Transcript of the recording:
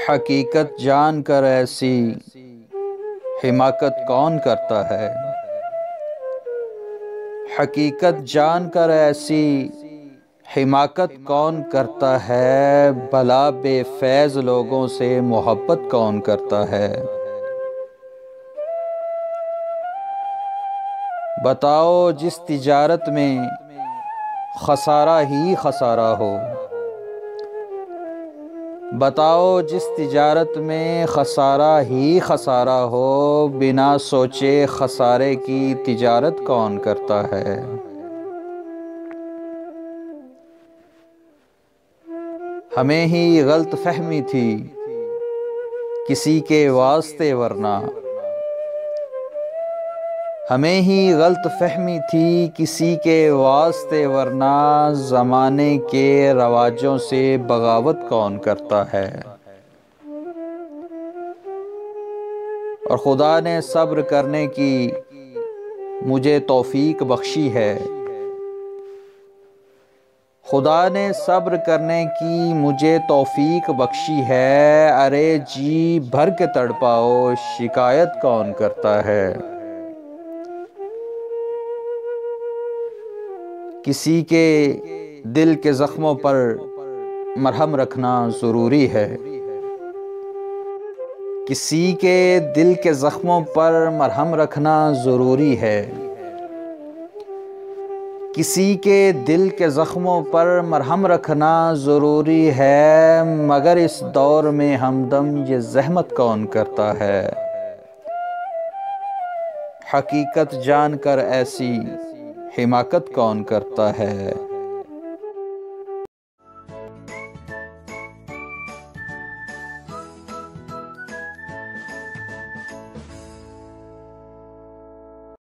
हकीकत जान कर ऐसी हिमाकत कौन करता है। हकीकत जान कर ऐसी हिमाकत कौन करता है। भला बेफैज़ लोगों से मोहब्बत कौन करता है। बताओ जिस तिजारत में खसारा ही खसारा हो। बताओ जिस तिजारत में खसारा ही खसारा हो। बिना सोचे खसारे की तिजारत कौन करता है। हमें ही गलत फहमी थी किसी के वास्ते वरना। हमें ही गलत फहमी थी किसी के वास्ते वरना। ज़माने के रवाजों से बगावत कौन करता है। और खुदा ने सब्र करने की मुझे तौफीक बख्शी है। खुदा ने सब्र करने की मुझे तौफीक बख्शी है। अरे जी भर के तड़पाओ शिकायत कौन करता है। किसी के दिल के ज़ख्मों पर मरहम रखना ज़रूरी है। किसी के दिल के ज़ख्मों पर मरहम रखना ज़रूरी है। किसी के दिल के ज़ख्मों पर मरहम रखना ज़रूरी है। मगर इस दौर में हमदम ये ज़हमत कौन करता है। हकीकत जानकर ऐसी हिमाकत कौन करता है।